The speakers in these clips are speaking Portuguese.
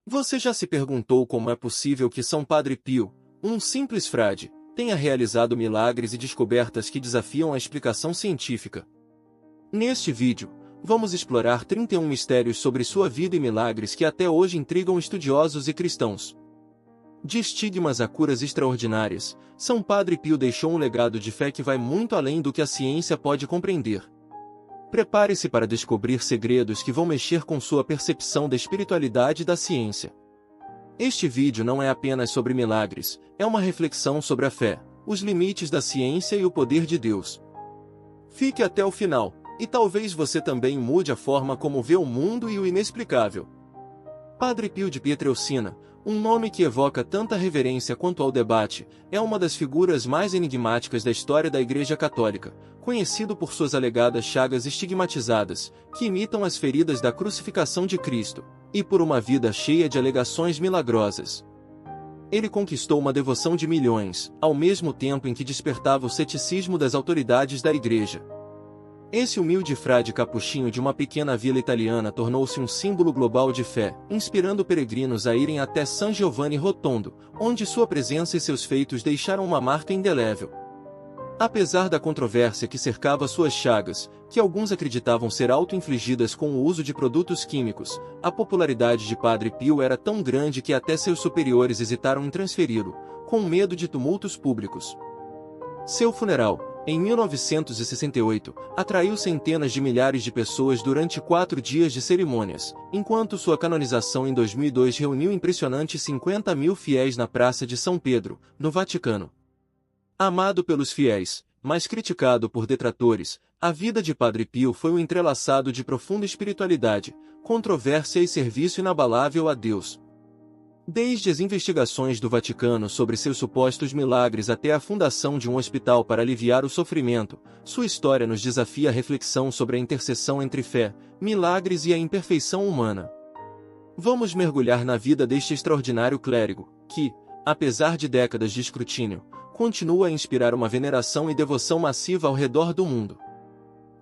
Você já se perguntou como é possível que São Padre Pio, um simples frade, tenha realizado milagres e descobertas que desafiam a explicação científica? Neste vídeo, vamos explorar 31 mistérios sobre sua vida e milagres que até hoje intrigam estudiosos e cristãos. De estigmas a curas extraordinárias, São Padre Pio deixou um legado de fé que vai muito além do que a ciência pode compreender. Prepare-se para descobrir segredos que vão mexer com sua percepção da espiritualidade e da ciência. Este vídeo não é apenas sobre milagres, é uma reflexão sobre a fé, os limites da ciência e o poder de Deus. Fique até o final, e talvez você também mude a forma como vê o mundo e o inexplicável. Padre Pio de Pietrelcina, um nome que evoca tanta reverência quanto ao debate, é uma das figuras mais enigmáticas da história da Igreja Católica, conhecido por suas alegadas chagas estigmatizadas, que imitam as feridas da crucificação de Cristo, e por uma vida cheia de alegações milagrosas. Ele conquistou uma devoção de milhões, ao mesmo tempo em que despertava o ceticismo das autoridades da Igreja. Esse humilde frade capuchinho de uma pequena vila italiana tornou-se um símbolo global de fé, inspirando peregrinos a irem até San Giovanni Rotondo, onde sua presença e seus feitos deixaram uma marca indelével. Apesar da controvérsia que cercava suas chagas, que alguns acreditavam ser auto-infligidas com o uso de produtos químicos, a popularidade de Padre Pio era tão grande que até seus superiores hesitaram em transferi-lo, com medo de tumultos públicos. Seu funeral, em 1968, atraiu centenas de milhares de pessoas durante 4 dias de cerimônias, enquanto sua canonização em 2002 reuniu impressionantes 50 mil fiéis na Praça de São Pedro, no Vaticano. Amado pelos fiéis, mas criticado por detratores, a vida de Padre Pio foi um entrelaçado de profunda espiritualidade, controvérsia e serviço inabalável a Deus. Desde as investigações do Vaticano sobre seus supostos milagres até a fundação de um hospital para aliviar o sofrimento, sua história nos desafia a reflexão sobre a interseção entre fé, milagres e a imperfeição humana. Vamos mergulhar na vida deste extraordinário clérigo, que, apesar de décadas de escrutínio, continua a inspirar uma veneração e devoção massiva ao redor do mundo.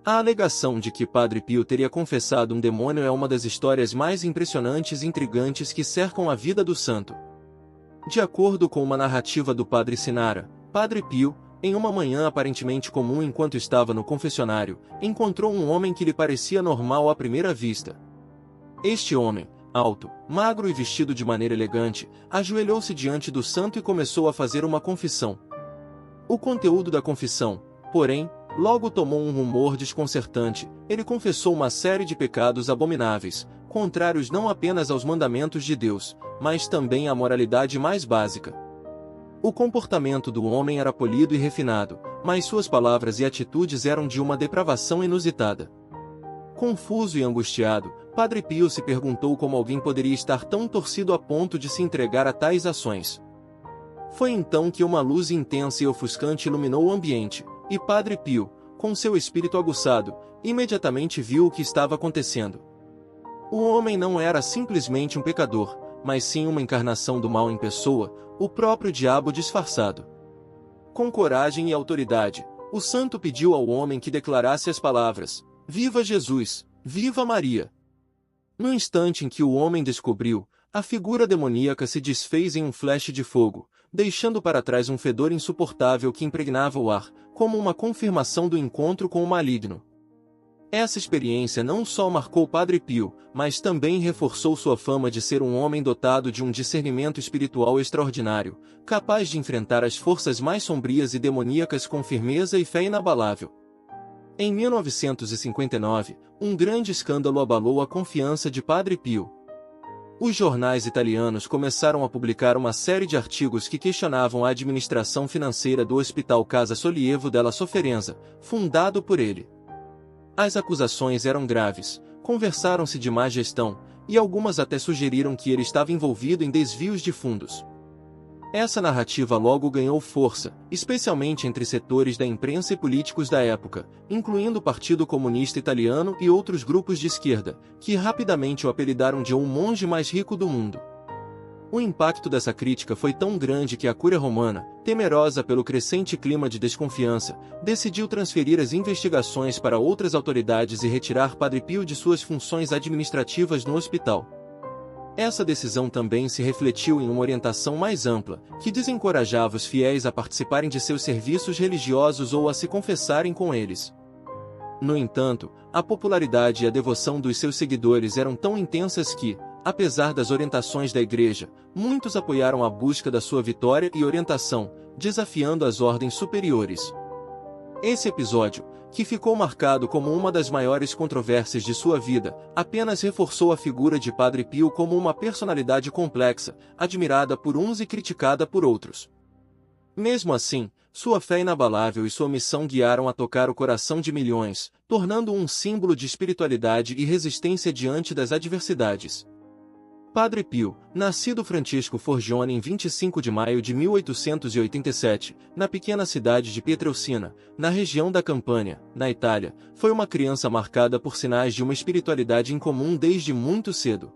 A alegação de que Padre Pio teria confessado um demônio é uma das histórias mais impressionantes e intrigantes que cercam a vida do santo. De acordo com uma narrativa do Padre Sinara, Padre Pio, em uma manhã aparentemente comum enquanto estava no confessionário, encontrou um homem que lhe parecia normal à primeira vista. Este homem, alto, magro e vestido de maneira elegante, ajoelhou-se diante do santo e começou a fazer uma confissão. O conteúdo da confissão, porém, logo tomou um rumor desconcertante. Ele confessou uma série de pecados abomináveis, contrários não apenas aos mandamentos de Deus, mas também à moralidade mais básica. O comportamento do homem era polido e refinado, mas suas palavras e atitudes eram de uma depravação inusitada. Confuso e angustiado, Padre Pio se perguntou como alguém poderia estar tão torcido a ponto de se entregar a tais ações. Foi então que uma luz intensa e ofuscante iluminou o ambiente, e Padre Pio, com seu espírito aguçado, imediatamente viu o que estava acontecendo. O homem não era simplesmente um pecador, mas sim uma encarnação do mal em pessoa, o próprio diabo disfarçado. Com coragem e autoridade, o santo pediu ao homem que declarasse as palavras: "Viva Jesus! Viva Maria!" No instante em que o homem descobriu, a figura demoníaca se desfez em um flash de fogo, deixando para trás um fedor insuportável que impregnava o ar, como uma confirmação do encontro com o maligno. Essa experiência não só marcou Padre Pio, mas também reforçou sua fama de ser um homem dotado de um discernimento espiritual extraordinário, capaz de enfrentar as forças mais sombrias e demoníacas com firmeza e fé inabalável. Em 1959, um grande escândalo abalou a confiança de Padre Pio. Os jornais italianos começaram a publicar uma série de artigos que questionavam a administração financeira do Hospital Casa Sollievo della Sofferenza, fundado por ele. As acusações eram graves, conversaram-se de má gestão, e algumas até sugeriram que ele estava envolvido em desvios de fundos. Essa narrativa logo ganhou força, especialmente entre setores da imprensa e políticos da época, incluindo o Partido Comunista Italiano e outros grupos de esquerda, que rapidamente o apelidaram de o monge mais rico do mundo. O impacto dessa crítica foi tão grande que a Cúria Romana, temerosa pelo crescente clima de desconfiança, decidiu transferir as investigações para outras autoridades e retirar Padre Pio de suas funções administrativas no hospital. Essa decisão também se refletiu em uma orientação mais ampla, que desencorajava os fiéis a participarem de seus serviços religiosos ou a se confessarem com eles. No entanto, a popularidade e a devoção dos seus seguidores eram tão intensas que, apesar das orientações da Igreja, muitos apoiaram a busca da sua vitória e orientação, desafiando as ordens superiores. Esse episódio, que ficou marcado como uma das maiores controvérsias de sua vida, apenas reforçou a figura de Padre Pio como uma personalidade complexa, admirada por uns e criticada por outros. Mesmo assim, sua fé inabalável e sua missão guiaram a tocar o coração de milhões, tornando-o um símbolo de espiritualidade e resistência diante das adversidades. Padre Pio, nascido Francisco Forgione em 25 de maio de 1887, na pequena cidade de Pietrelcina, na região da Campânia, na Itália, foi uma criança marcada por sinais de uma espiritualidade incomum desde muito cedo.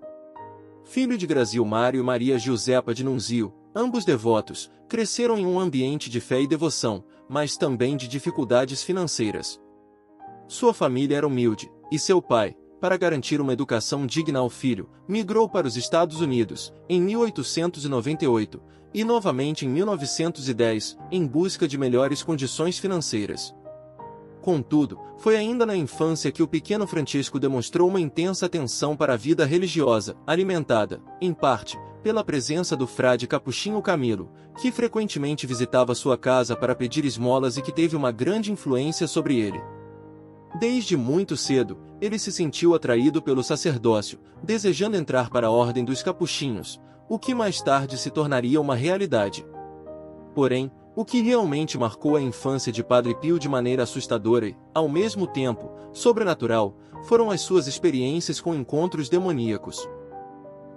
Filho de Grazilmário e Maria Giuseppa de Nunzio, ambos devotos, cresceram em um ambiente de fé e devoção, mas também de dificuldades financeiras. Sua família era humilde, e seu pai, para garantir uma educação digna ao filho, migrou para os Estados Unidos, em 1898, e novamente em 1910, em busca de melhores condições financeiras. Contudo, foi ainda na infância que o pequeno Francisco demonstrou uma intensa atenção para a vida religiosa, alimentada, em parte, pela presença do frade capuchinho Camilo, que frequentemente visitava sua casa para pedir esmolas e que teve uma grande influência sobre ele. Desde muito cedo, ele se sentiu atraído pelo sacerdócio, desejando entrar para a ordem dos capuchinhos, o que mais tarde se tornaria uma realidade. Porém, o que realmente marcou a infância de Padre Pio de maneira assustadora e, ao mesmo tempo, sobrenatural, foram as suas experiências com encontros demoníacos.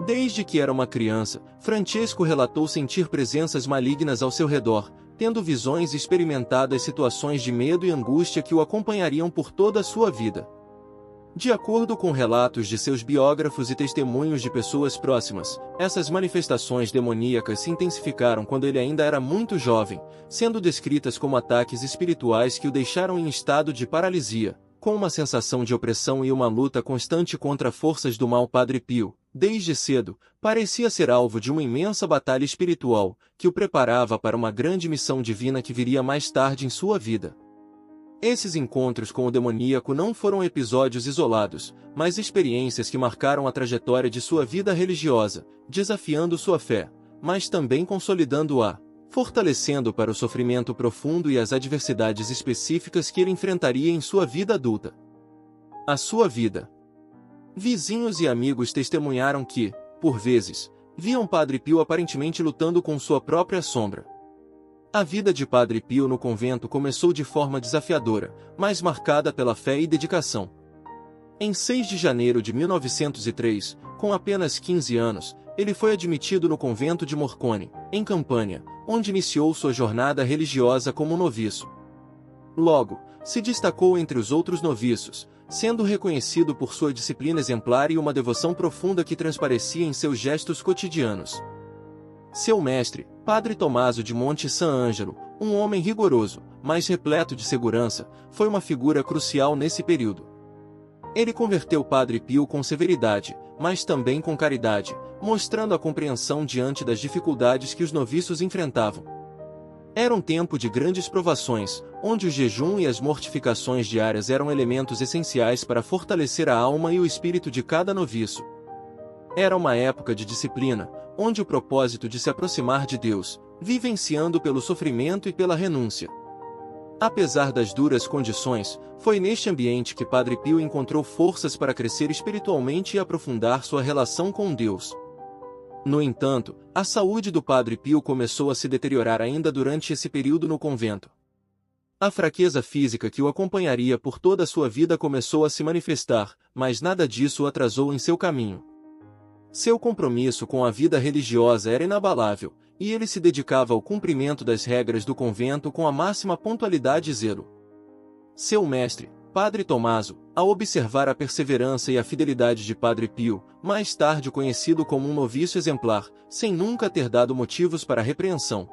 Desde que era uma criança, Francesco relatou sentir presenças malignas ao seu redor, tendo visões e experimentadas situações de medo e angústia que o acompanhariam por toda a sua vida. De acordo com relatos de seus biógrafos e testemunhos de pessoas próximas, essas manifestações demoníacas se intensificaram quando ele ainda era muito jovem, sendo descritas como ataques espirituais que o deixaram em estado de paralisia, com uma sensação de opressão e uma luta constante contra forças do mal. Padre Pio, desde cedo, parecia ser alvo de uma imensa batalha espiritual, que o preparava para uma grande missão divina que viria mais tarde em sua vida. Esses encontros com o demoníaco não foram episódios isolados, mas experiências que marcaram a trajetória de sua vida religiosa, desafiando sua fé, mas também consolidando-a, fortalecendo para o sofrimento profundo e as adversidades específicas que ele enfrentaria em sua vida adulta. A sua vida. Vizinhos e amigos testemunharam que, por vezes, viam Padre Pio aparentemente lutando com sua própria sombra. A vida de Padre Pio no convento começou de forma desafiadora, mas marcada pela fé e dedicação. Em 6 de janeiro de 1903, com apenas 15 anos, ele foi admitido no convento de Morcone, em Campânia, onde iniciou sua jornada religiosa como noviço. Logo, se destacou entre os outros noviços, sendo reconhecido por sua disciplina exemplar e uma devoção profunda que transparecia em seus gestos cotidianos. Seu mestre, Padre Tommaso de Monte San Angelo, um homem rigoroso, mas repleto de segurança, foi uma figura crucial nesse período. Ele converteu Padre Pio com severidade, mas também com caridade, mostrando a compreensão diante das dificuldades que os noviços enfrentavam. Era um tempo de grandes provações, onde o jejum e as mortificações diárias eram elementos essenciais para fortalecer a alma e o espírito de cada noviço. Era uma época de disciplina, onde o propósito de se aproximar de Deus, vivenciando pelo sofrimento e pela renúncia. Apesar das duras condições, foi neste ambiente que Padre Pio encontrou forças para crescer espiritualmente e aprofundar sua relação com Deus. No entanto, a saúde do Padre Pio começou a se deteriorar ainda durante esse período no convento. A fraqueza física que o acompanharia por toda a sua vida começou a se manifestar, mas nada disso o atrasou em seu caminho. Seu compromisso com a vida religiosa era inabalável, e ele se dedicava ao cumprimento das regras do convento com a máxima pontualidade e zelo. Seu mestre, Padre Tommaso, ao observar a perseverança e a fidelidade de Padre Pio, mais tarde conhecido como um noviço exemplar, sem nunca ter dado motivos para repreensão.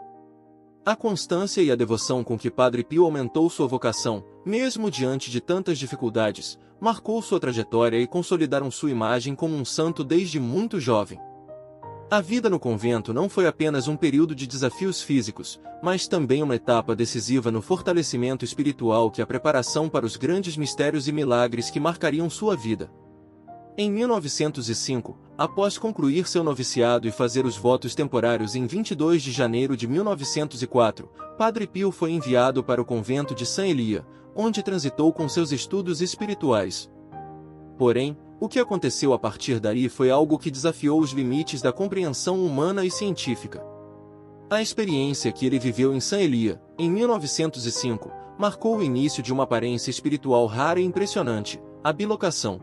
A constância e a devoção com que Padre Pio aumentou sua vocação, mesmo diante de tantas dificuldades, marcou sua trajetória e consolidaram sua imagem como um santo desde muito jovem. A vida no convento não foi apenas um período de desafios físicos, mas também uma etapa decisiva no fortalecimento espiritual e a preparação para os grandes mistérios e milagres que marcariam sua vida. Em 1905, após concluir seu noviciado e fazer os votos temporários em 22 de janeiro de 1904, Padre Pio foi enviado para o convento de San Elia, onde transitou com seus estudos espirituais. Porém, o que aconteceu a partir daí foi algo que desafiou os limites da compreensão humana e científica. A experiência que ele viveu em San Elia, em 1905, marcou o início de uma aparência espiritual rara e impressionante, a bilocação.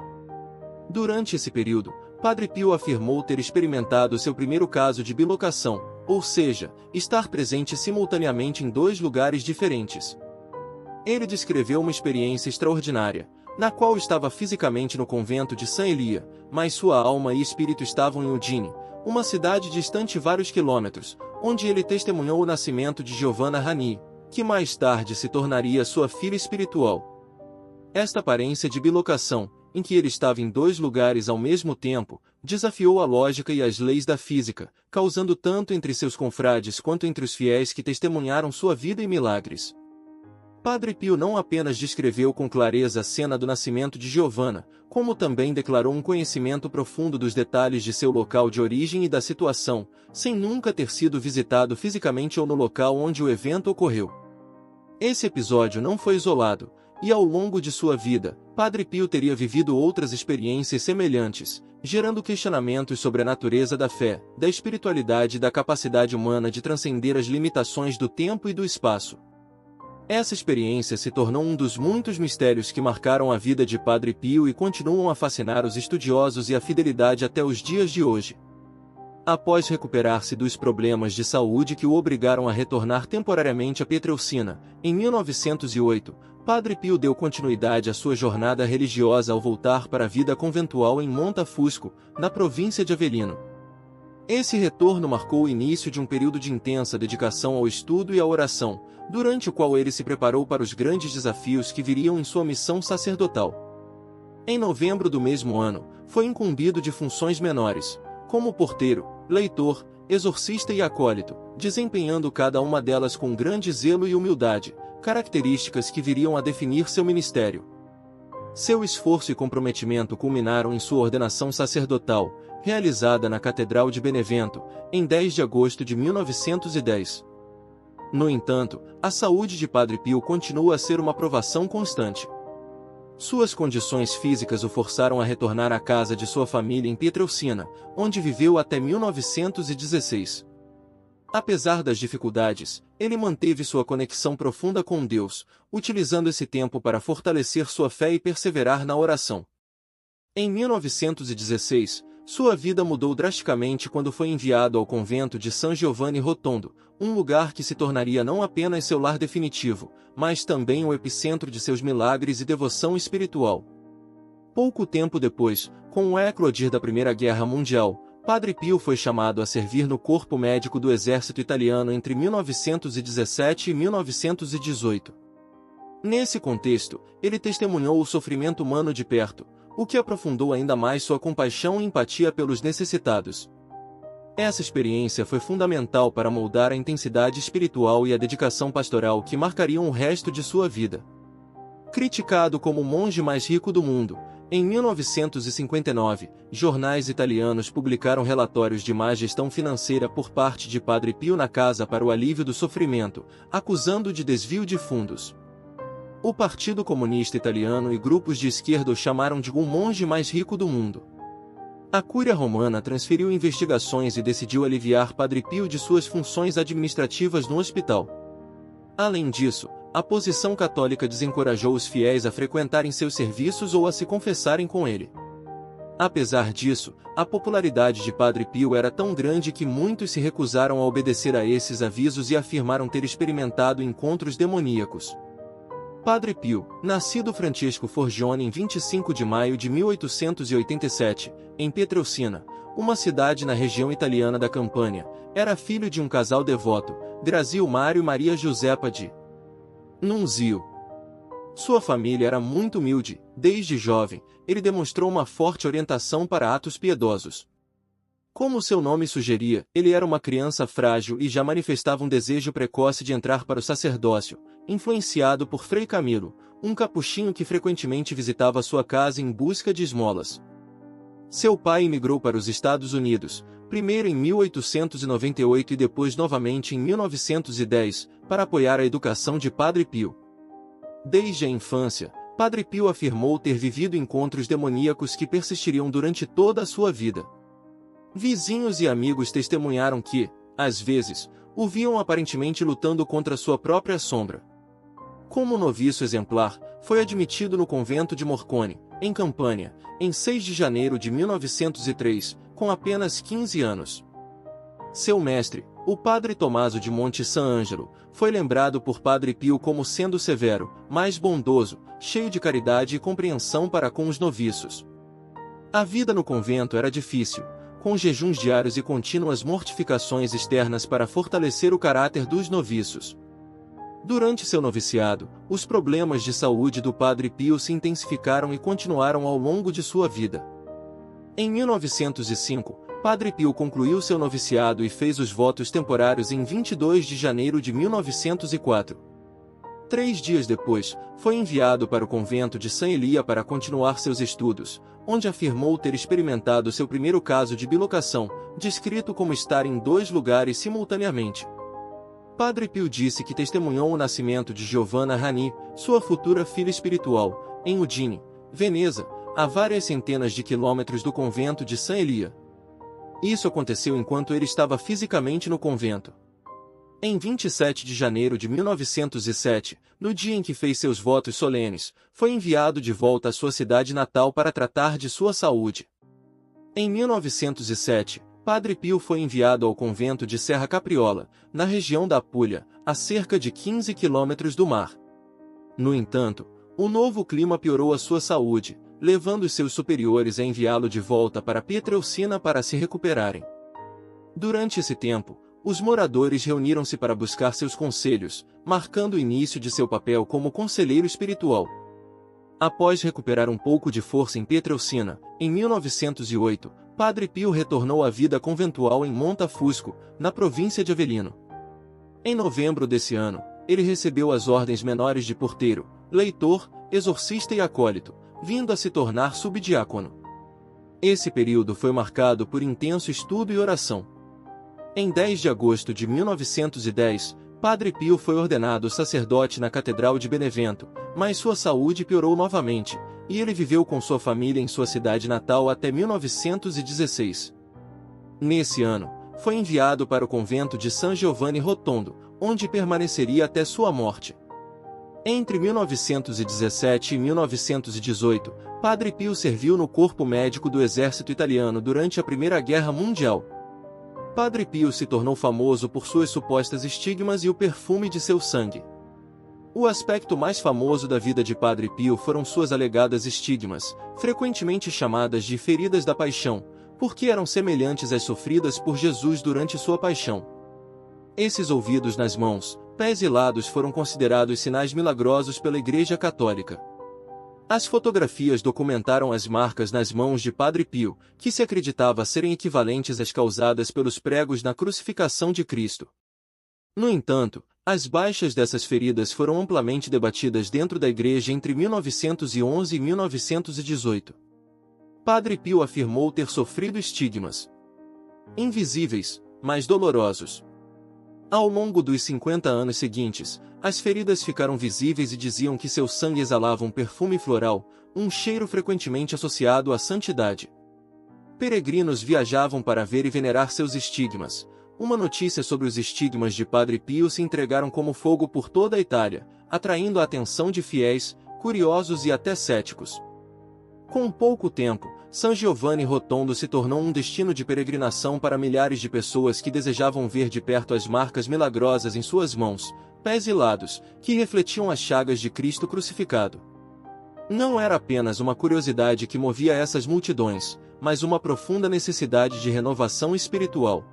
Durante esse período, Padre Pio afirmou ter experimentado seu primeiro caso de bilocação, ou seja, estar presente simultaneamente em dois lugares diferentes. Ele descreveu uma experiência extraordinária, na qual estava fisicamente no convento de San Elia, mas sua alma e espírito estavam em Udine, uma cidade distante vários quilômetros, onde ele testemunhou o nascimento de Giovanna Rani, que mais tarde se tornaria sua filha espiritual. Esta aparência de bilocação, em que ele estava em dois lugares ao mesmo tempo, desafiou a lógica e as leis da física, causando tanto entre seus confrades quanto entre os fiéis que testemunharam sua vida e milagres. Padre Pio não apenas descreveu com clareza a cena do nascimento de Giovanna, como também declarou um conhecimento profundo dos detalhes de seu local de origem e da situação, sem nunca ter sido visitado fisicamente ou no local onde o evento ocorreu. Esse episódio não foi isolado, e ao longo de sua vida, Padre Pio teria vivido outras experiências semelhantes, gerando questionamentos sobre a natureza da fé, da espiritualidade e da capacidade humana de transcender as limitações do tempo e do espaço. Essa experiência se tornou um dos muitos mistérios que marcaram a vida de Padre Pio e continuam a fascinar os estudiosos e a fidelidade até os dias de hoje. Após recuperar-se dos problemas de saúde que o obrigaram a retornar temporariamente a Pietrelcina, em 1908, Padre Pio deu continuidade à sua jornada religiosa ao voltar para a vida conventual em Montafusco, na província de Avellino. Esse retorno marcou o início de um período de intensa dedicação ao estudo e à oração, durante o qual ele se preparou para os grandes desafios que viriam em sua missão sacerdotal. Em novembro do mesmo ano, foi incumbido de funções menores, como porteiro, leitor, exorcista e acólito, desempenhando cada uma delas com grande zelo e humildade, características que viriam a definir seu ministério. Seu esforço e comprometimento culminaram em sua ordenação sacerdotal, realizada na Catedral de Benevento, em 10 de agosto de 1910. No entanto, a saúde de Padre Pio continua a ser uma provação constante. Suas condições físicas o forçaram a retornar à casa de sua família em Pietrelcina, onde viveu até 1916. Apesar das dificuldades, ele manteve sua conexão profunda com Deus, utilizando esse tempo para fortalecer sua fé e perseverar na oração. Em 1916, sua vida mudou drasticamente quando foi enviado ao convento de San Giovanni Rotondo, um lugar que se tornaria não apenas seu lar definitivo, mas também o epicentro de seus milagres e devoção espiritual. Pouco tempo depois, com o eclodir da Primeira Guerra Mundial, Padre Pio foi chamado a servir no corpo médico do exército italiano entre 1917 e 1918. Nesse contexto, ele testemunhou o sofrimento humano de perto, o que aprofundou ainda mais sua compaixão e empatia pelos necessitados. Essa experiência foi fundamental para moldar a intensidade espiritual e a dedicação pastoral que marcariam o resto de sua vida. Criticado como o monge mais rico do mundo, em 1959, jornais italianos publicaram relatórios de má gestão financeira por parte de Padre Pio na Casa para o Alívio do Sofrimento, acusando-o de desvio de fundos. O Partido Comunista Italiano e grupos de esquerda o chamaram de o monge mais rico do mundo. A Cúria Romana transferiu investigações e decidiu aliviar Padre Pio de suas funções administrativas no hospital. Além disso, a posição católica desencorajou os fiéis a frequentarem seus serviços ou a se confessarem com ele. Apesar disso, a popularidade de Padre Pio era tão grande que muitos se recusaram a obedecer a esses avisos e afirmaram ter experimentado encontros demoníacos. Padre Pio, nascido Francesco Forgione em 25 de maio de 1887, em Pietrelcina, uma cidade na região italiana da Campânia, era filho de um casal devoto, Grazio Mário e Maria Giuseppa de Nunzio. Sua família era muito humilde. Desde jovem, ele demonstrou uma forte orientação para atos piedosos. Como seu nome sugeria, ele era uma criança frágil e já manifestava um desejo precoce de entrar para o sacerdócio, influenciado por Frei Camilo, um capuchinho que frequentemente visitava sua casa em busca de esmolas. Seu pai emigrou para os Estados Unidos, primeiro em 1898 e depois novamente em 1910, para apoiar a educação de Padre Pio. Desde a infância, Padre Pio afirmou ter vivido encontros demoníacos que persistiriam durante toda a sua vida. Vizinhos e amigos testemunharam que, às vezes, o viam aparentemente lutando contra sua própria sombra. Como noviço exemplar, foi admitido no convento de Morcone, em Campânia, em 6 de janeiro de 1903, com apenas 15 anos. Seu mestre, o padre Tommaso de Monte San Angelo, foi lembrado por Padre Pio como sendo severo, mas bondoso, cheio de caridade e compreensão para com os noviços. A vida no convento era difícil, com jejuns diários e contínuas mortificações externas para fortalecer o caráter dos noviços. Durante seu noviciado, os problemas de saúde do Padre Pio se intensificaram e continuaram ao longo de sua vida. Em 1905, Padre Pio concluiu seu noviciado e fez os votos temporários em 22 de janeiro de 1904. 3 dias depois, foi enviado para o convento de San Elia para continuar seus estudos, onde afirmou ter experimentado seu primeiro caso de bilocação, descrito como estar em 2 lugares simultaneamente. Padre Pio disse que testemunhou o nascimento de Giovanna Rani, sua futura filha espiritual, em Udine, Veneza, a várias centenas de quilômetros do convento de San Elia. Isso aconteceu enquanto ele estava fisicamente no convento. Em 27 de janeiro de 1907, no dia em que fez seus votos solenes, foi enviado de volta à sua cidade natal para tratar de sua saúde. Em 1907, Padre Pio foi enviado ao convento de Serra Capriola, na região da Apulia, a cerca de 15 quilômetros do mar. No entanto, o novo clima piorou a sua saúde, levando seus superiores a enviá-lo de volta para Pietrelcina para se recuperarem. Durante esse tempo, os moradores reuniram-se para buscar seus conselhos, marcando o início de seu papel como conselheiro espiritual. Após recuperar um pouco de força em Pietrelcina, em 1908, Padre Pio retornou à vida conventual em Montafusco, na província de Avellino. Em novembro desse ano, ele recebeu as ordens menores de porteiro, leitor, exorcista e acólito, vindo a se tornar subdiácono. Esse período foi marcado por intenso estudo e oração. Em 10 de agosto de 1910, Padre Pio foi ordenado sacerdote na Catedral de Benevento, mas sua saúde piorou novamente, e ele viveu com sua família em sua cidade natal até 1916. Nesse ano, foi enviado para o convento de San Giovanni Rotondo, onde permaneceria até sua morte. Entre 1917 e 1918, Padre Pio serviu no corpo médico do exército italiano durante a Primeira Guerra Mundial. Padre Pio se tornou famoso por suas supostas estigmas e o perfume de seu sangue. O aspecto mais famoso da vida de Padre Pio foram suas alegadas estigmas, frequentemente chamadas de feridas da paixão, porque eram semelhantes às sofridas por Jesus durante sua paixão. Esses ouvidos nas mãos, pés e lados foram considerados sinais milagrosos pela Igreja Católica. As fotografias documentaram as marcas nas mãos de Padre Pio, que se acreditava serem equivalentes às causadas pelos pregos na crucificação de Cristo. No entanto, as baixas dessas feridas foram amplamente debatidas dentro da Igreja entre 1911 e 1918. Padre Pio afirmou ter sofrido estigmas invisíveis, mas dolorosos. Ao longo dos 50 anos seguintes, as feridas ficaram visíveis e diziam que seu sangue exalava um perfume floral, um cheiro frequentemente associado à santidade. Peregrinos viajavam para ver e venerar seus estigmas. Uma notícia sobre os estigmas de Padre Pio se entregaram como fogo por toda a Itália, atraindo a atenção de fiéis, curiosos e até céticos. Com pouco tempo, San Giovanni Rotondo se tornou um destino de peregrinação para milhares de pessoas que desejavam ver de perto as marcas milagrosas em suas mãos, pés e lados, que refletiam as chagas de Cristo crucificado. Não era apenas uma curiosidade que movia essas multidões, mas uma profunda necessidade de renovação espiritual.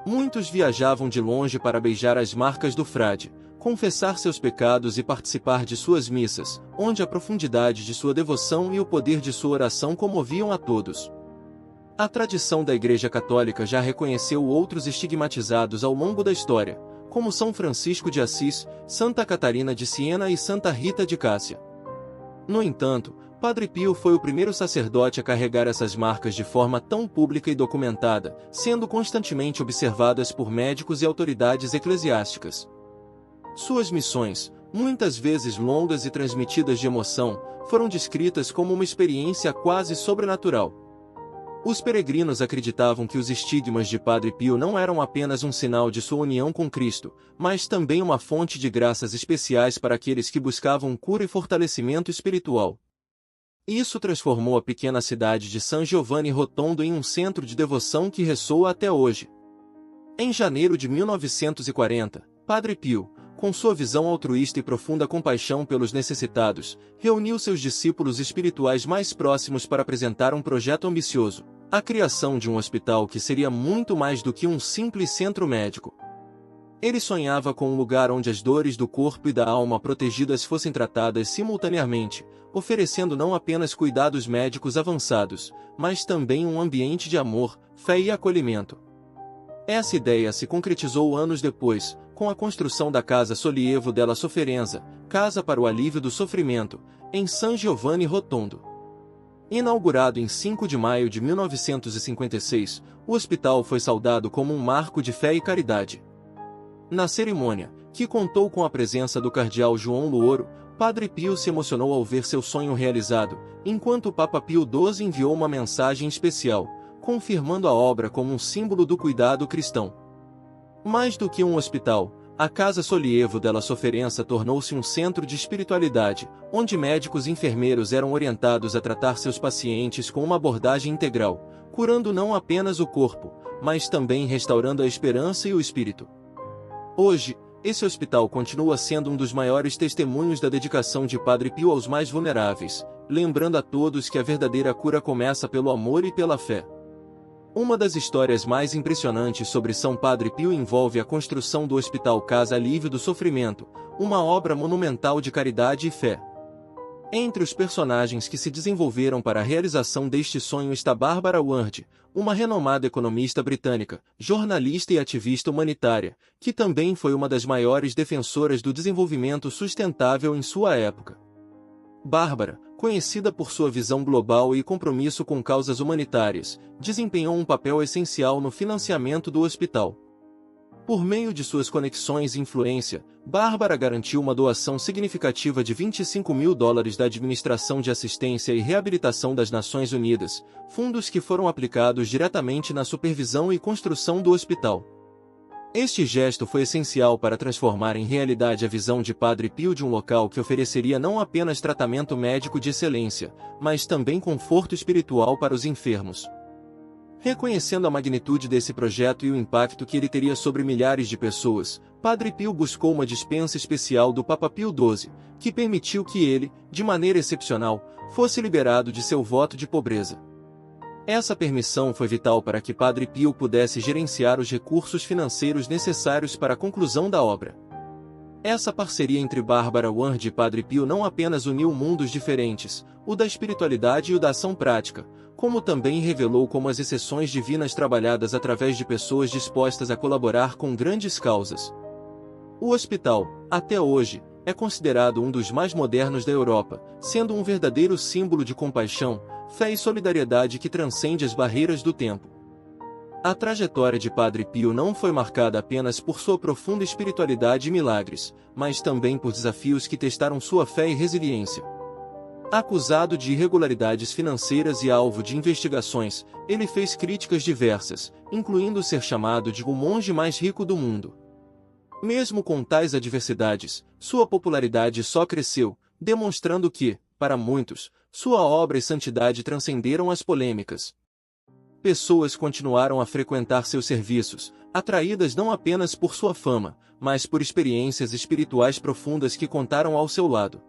Muitos viajavam de longe para beijar as marcas do frade, confessar seus pecados e participar de suas missas, onde a profundidade de sua devoção e o poder de sua oração comoviam a todos. A tradição da Igreja Católica já reconheceu outros estigmatizados ao longo da história, como São Francisco de Assis, Santa Catarina de Siena e Santa Rita de Cássia. No entanto, Padre Pio foi o primeiro sacerdote a carregar essas marcas de forma tão pública e documentada, sendo constantemente observadas por médicos e autoridades eclesiásticas. Suas missões, muitas vezes longas e transmitidas de emoção, foram descritas como uma experiência quase sobrenatural. Os peregrinos acreditavam que os estigmas de Padre Pio não eram apenas um sinal de sua união com Cristo, mas também uma fonte de graças especiais para aqueles que buscavam cura e fortalecimento espiritual. Isso transformou a pequena cidade de San Giovanni Rotondo em um centro de devoção que ressoa até hoje. Em janeiro de 1940, Padre Pio, com sua visão altruísta e profunda compaixão pelos necessitados, reuniu seus discípulos espirituais mais próximos para apresentar um projeto ambicioso: a criação de um hospital que seria muito mais do que um simples centro médico. Ele sonhava com um lugar onde as dores do corpo e da alma protegidas fossem tratadas simultaneamente, oferecendo não apenas cuidados médicos avançados, mas também um ambiente de amor, fé e acolhimento. Essa ideia se concretizou anos depois, com a construção da Casa Sollievo della Sofferenza, Casa para o Alívio do Sofrimento, em San Giovanni Rotondo. Inaugurado em 5 de maio de 1956, o hospital foi saudado como um marco de fé e caridade. Na cerimônia, que contou com a presença do cardeal João Luoro, Padre Pio se emocionou ao ver seu sonho realizado, enquanto o Papa Pio XII enviou uma mensagem especial, confirmando a obra como um símbolo do cuidado cristão. Mais do que um hospital, a Casa Sollievo della Sofferenza tornou-se um centro de espiritualidade, onde médicos e enfermeiros eram orientados a tratar seus pacientes com uma abordagem integral, curando não apenas o corpo, mas também restaurando a esperança e o espírito. Hoje, esse hospital continua sendo um dos maiores testemunhos da dedicação de Padre Pio aos mais vulneráveis, lembrando a todos que a verdadeira cura começa pelo amor e pela fé. Uma das histórias mais impressionantes sobre São Padre Pio envolve a construção do Hospital Casa Alívio do Sofrimento, uma obra monumental de caridade e fé. Entre os personagens que se desenvolveram para a realização deste sonho está Barbara Ward, uma renomada economista britânica, jornalista e ativista humanitária, que também foi uma das maiores defensoras do desenvolvimento sustentável em sua época. Bárbara, conhecida por sua visão global e compromisso com causas humanitárias, desempenhou um papel essencial no financiamento do hospital. Por meio de suas conexões e influência, Bárbara garantiu uma doação significativa de $25 mil da Administração de Assistência e Reabilitação das Nações Unidas, fundos que foram aplicados diretamente na supervisão e construção do hospital. Este gesto foi essencial para transformar em realidade a visão de Padre Pio de um local que ofereceria não apenas tratamento médico de excelência, mas também conforto espiritual para os enfermos. Reconhecendo a magnitude desse projeto e o impacto que ele teria sobre milhares de pessoas, Padre Pio buscou uma dispensa especial do Papa Pio XII, que permitiu que ele, de maneira excepcional, fosse liberado de seu voto de pobreza. Essa permissão foi vital para que Padre Pio pudesse gerenciar os recursos financeiros necessários para a conclusão da obra. Essa parceria entre Bárbara Ward e Padre Pio não apenas uniu mundos diferentes, o da espiritualidade e o da ação prática, como também revelou como as exceções divinas trabalhadas através de pessoas dispostas a colaborar com grandes causas. O hospital, até hoje, é considerado um dos mais modernos da Europa, sendo um verdadeiro símbolo de compaixão, fé e solidariedade que transcende as barreiras do tempo. A trajetória de Padre Pio não foi marcada apenas por sua profunda espiritualidade e milagres, mas também por desafios que testaram sua fé e resiliência. Acusado de irregularidades financeiras e alvo de investigações, ele fez críticas diversas, incluindo ser chamado de o monge mais rico do mundo. Mesmo com tais adversidades, sua popularidade só cresceu, demonstrando que, para muitos, sua obra e santidade transcenderam as polêmicas. Pessoas continuaram a frequentar seus serviços, atraídas não apenas por sua fama, mas por experiências espirituais profundas que contaram ao seu lado.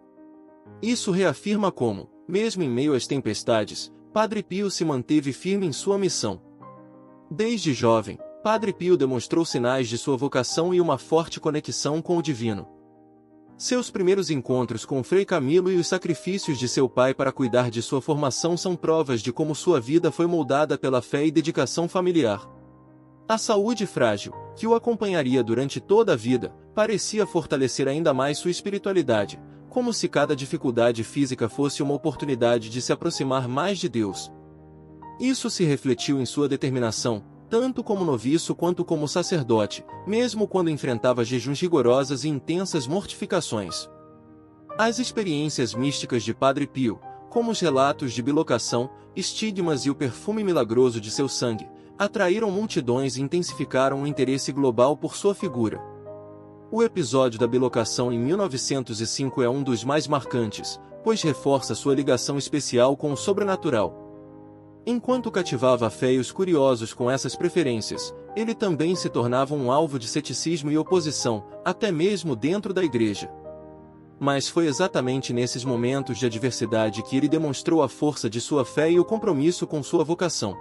Isso reafirma como, mesmo em meio às tempestades, Padre Pio se manteve firme em sua missão. Desde jovem, Padre Pio demonstrou sinais de sua vocação e uma forte conexão com o divino. Seus primeiros encontros com Frei Camilo e os sacrifícios de seu pai para cuidar de sua formação são provas de como sua vida foi moldada pela fé e dedicação familiar. A saúde frágil, que o acompanharia durante toda a vida, parecia fortalecer ainda mais sua espiritualidade, como se cada dificuldade física fosse uma oportunidade de se aproximar mais de Deus. Isso se refletiu em sua determinação, tanto como noviço quanto como sacerdote, mesmo quando enfrentava jejuns rigorosos e intensas mortificações. As experiências místicas de Padre Pio, como os relatos de bilocação, estigmas e o perfume milagroso de seu sangue, atraíram multidões e intensificaram o interesse global por sua figura. O episódio da bilocação em 1905 é um dos mais marcantes, pois reforça sua ligação especial com o sobrenatural. Enquanto cativava a fé e os curiosos com essas preferências, ele também se tornava um alvo de ceticismo e oposição, até mesmo dentro da igreja. Mas foi exatamente nesses momentos de adversidade que ele demonstrou a força de sua fé e o compromisso com sua vocação.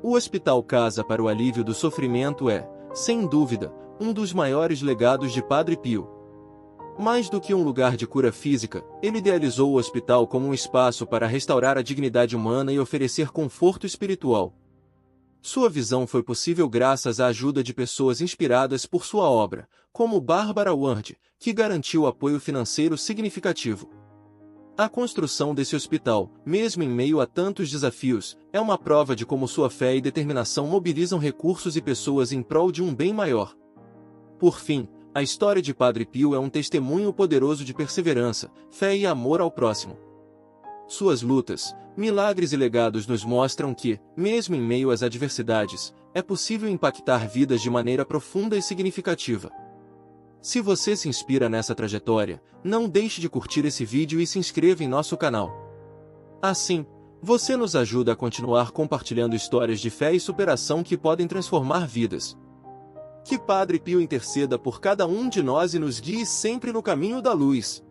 O Hospital Casa para o Alívio do Sofrimento é, sem dúvida, um dos maiores legados de Padre Pio. Mais do que um lugar de cura física, ele idealizou o hospital como um espaço para restaurar a dignidade humana e oferecer conforto espiritual. Sua visão foi possível graças à ajuda de pessoas inspiradas por sua obra, como Barbara Ward, que garantiu apoio financeiro significativo. A construção desse hospital, mesmo em meio a tantos desafios, é uma prova de como sua fé e determinação mobilizam recursos e pessoas em prol de um bem maior. Por fim, a história de Padre Pio é um testemunho poderoso de perseverança, fé e amor ao próximo. Suas lutas, milagres e legados nos mostram que, mesmo em meio às adversidades, é possível impactar vidas de maneira profunda e significativa. Se você se inspira nessa trajetória, não deixe de curtir esse vídeo e se inscreva em nosso canal. Assim, você nos ajuda a continuar compartilhando histórias de fé e superação que podem transformar vidas. Que Padre Pio interceda por cada um de nós e nos guie sempre no caminho da luz.